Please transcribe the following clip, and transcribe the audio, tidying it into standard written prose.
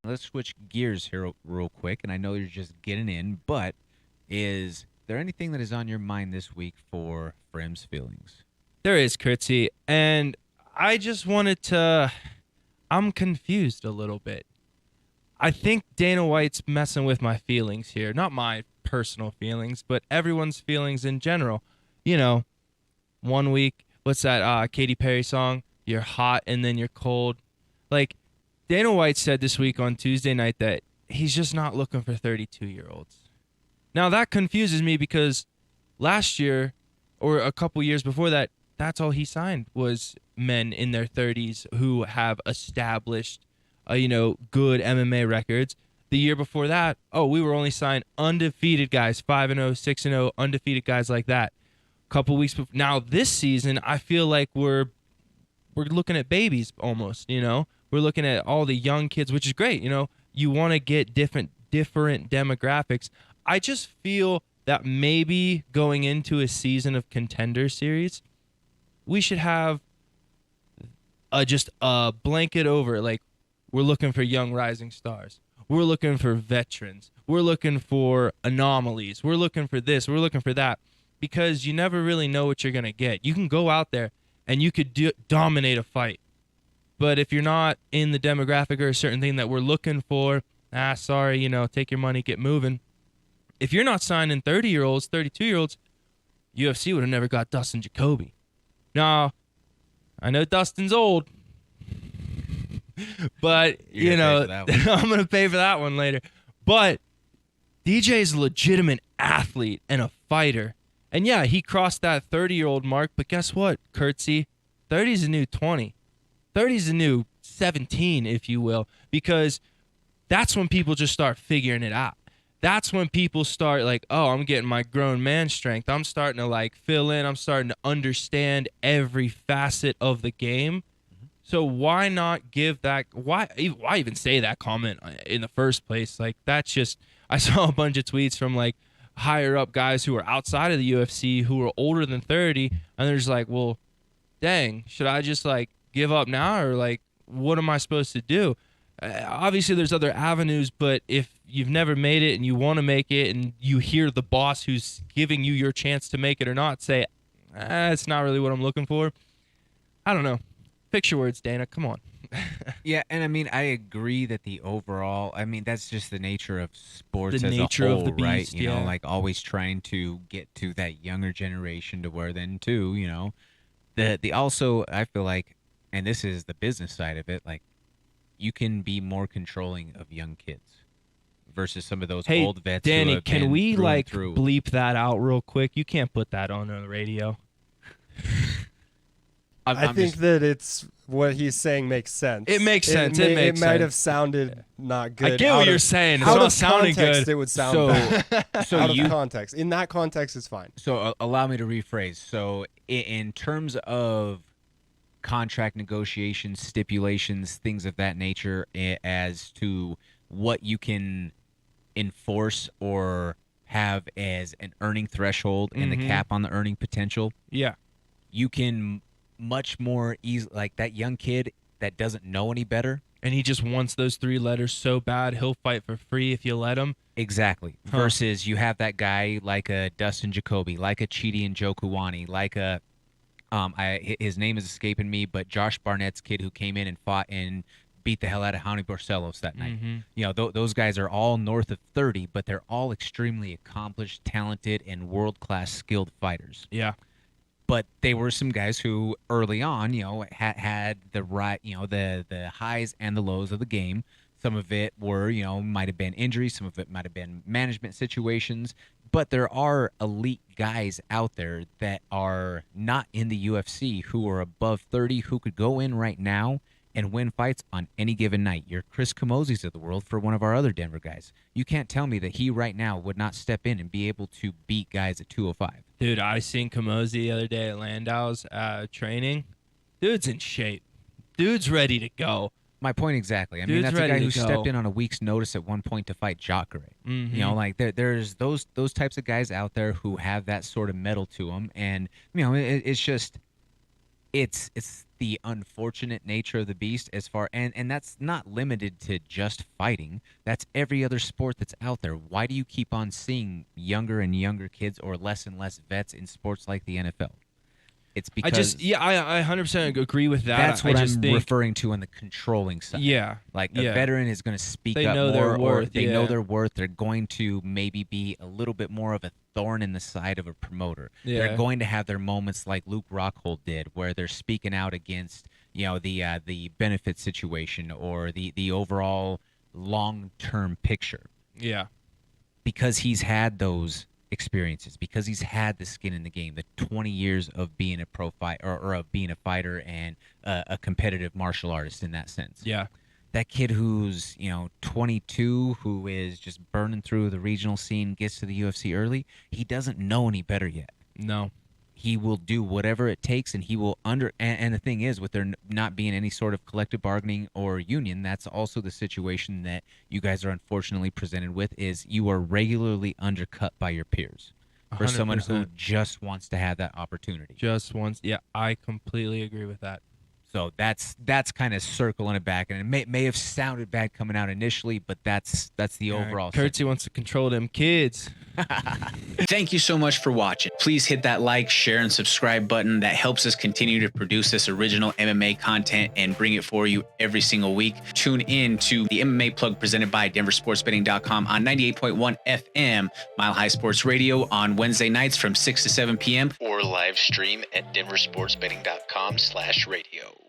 Let's switch gears here real quick, and I know you're just getting in, but is there anything that is on your mind this week for Fremd's feelings? There is, Curtsy, and I just wanted to. I'm confused a little bit. I think Dana White's messing with my feelings here. Not my personal feelings, but everyone's feelings in general. You know, one week, what's that Katy Perry song? You're hot and then you're cold. Like, Dana White said this week on Tuesday night that he's just not looking for 32-year-olds. Now, that confuses me because last year or a couple years before that, that's all he signed was men in their 30s who have established, good MMA records. The year before that, we were only signed undefeated guys, 5-0, 6-0, undefeated guys like that. Couple weeks before. Now this season, I feel like we're looking at babies almost. We're looking at all the young kids, which is great. You want to get different demographics. I just feel that maybe going into a season of Contender Series, we should have just a blanket over, like, we're looking for young rising stars. We're looking for veterans. We're looking for anomalies. We're looking for this. We're looking for that. Because you never really know what you're going to get. You can go out there and you could dominate a fight. But if you're not in the demographic or a certain thing that we're looking for, sorry, take your money, get moving. If you're not signing 30-year-olds, 32-year-olds, UFC would have never got Dustin Jacoby. Now, I know Dustin's old, but, I'm going to pay for that one later. But DJ is a legitimate athlete and a fighter. And yeah, he crossed that 30-year-old mark, but guess what, Curtsy? 30 is a new 20. 30 is a new 17, if you will, because that's when people just start figuring it out. That's when people start like, I'm getting my grown man strength. I'm starting to fill in. I'm starting to understand every facet of the game. Mm-hmm. So why not give that? Why even say that comment in the first place? That's just. I saw a bunch of tweets from higher up guys who are outside of the UFC who are older than 30, and they're just like, well, dang, should I just give up now, or what am I supposed to do? Obviously there's other avenues, but if you've never made it and you want to make it and you hear the boss who's giving you your chance to make it or not say, it's not really what I'm looking for, I don't know. Fix your words, Dana. Come on. Yeah, and I mean, I agree that the overall, that's just the nature of sports the as nature a whole, of the beast, right? You yeah. know, always trying to get to that younger generation to where then too, the also, I feel like, and this is the business side of it, you can be more controlling of young kids versus some of those old vets. Danny, who have can been we through. bleep that out real quick? You can't put that on the radio. I think that it's what he's saying makes sense. It makes sense. It might have sounded not good. I get what you're saying. It's out not of sounding context, good. It would sound bad. So out of context. In that context, it's fine. So allow me to rephrase. So in terms of contract negotiations, stipulations, things of that nature, as to what you can enforce or have as an earning threshold and the cap on the earning potential. Yeah. You can much more easy, that young kid that doesn't know any better, and he just wants those 3 letters so bad he'll fight for free if you let him. Exactly. Versus you have that guy like a Dustin Jacoby, like a Chidi and Njokuani, like a his name is escaping me, but Josh Barnett's kid who came in and fought and beat the hell out of Johnny Barcelos that night. Those guys are all north of 30, but they're all extremely accomplished, talented, and world-class skilled fighters. Yeah. But they were some guys who early on, had the right, the highs and the lows of the game. Some of it were, might have been injuries. Some of it might have been management situations. But there are elite guys out there that are not in the UFC who are above 30 who could go in right now and win fights on any given night. Your Chris Camozzi's of the world for one of our other Denver guys. You can't tell me that he right now would not step in and be able to beat guys at 205. Dude, I seen Camozzi the other day at Landau's training. Dude's in shape. Dude's ready to go. My point exactly. I mean, that's a guy who stepped in on a week's notice at one point to fight Jacare. There's those types of guys out there who have that sort of metal to them, and it's just it's the unfortunate nature of the beast as far and that's not limited to just fighting. That's every other sport that's out there. Why do you keep on seeing younger and younger kids or less and less vets in sports like the NFL? It's because I 100% agree with that. that's what I I'm just think, referring to on the controlling side. Yeah. Like a yeah. veteran is going to speak They up know more, their or worth, they know yeah. their worth. They're going to maybe be a little bit more of a thorn in the side of a promoter. Yeah. They're going to have their moments like Luke Rockhold did, where they're speaking out against the benefit situation or the overall long-term picture, Yeah. because he's had those experiences, because he's had the skin in the game, the 20 years of being a pro fight or of being a fighter and a competitive martial artist in that sense. Yeah. That kid who's 22, who is just burning through the regional scene, gets to the UFC early, he doesn't know any better yet. No. He will do whatever it takes, and he will and the thing is, with there not being any sort of collective bargaining or union, that's also the situation that you guys are unfortunately presented with, is you are regularly undercut by your peers for someone who 100%. just wants to have that opportunity. Just once. Yeah, I completely agree with that. So that's kind of circling it back, and it may have sounded bad coming out initially, but that's the overall. Curtsy wants to control them kids. Thank you so much for watching. Please hit that like, share, and subscribe button. That helps us continue to produce this original MMA content and bring it for you every single week. Tune in to the MMA Plug presented by DenverSportsBetting.com on 98.1 FM, Mile High Sports Radio on Wednesday nights from 6 to 7 p.m. or live stream at DenverSportsBetting.com/radio.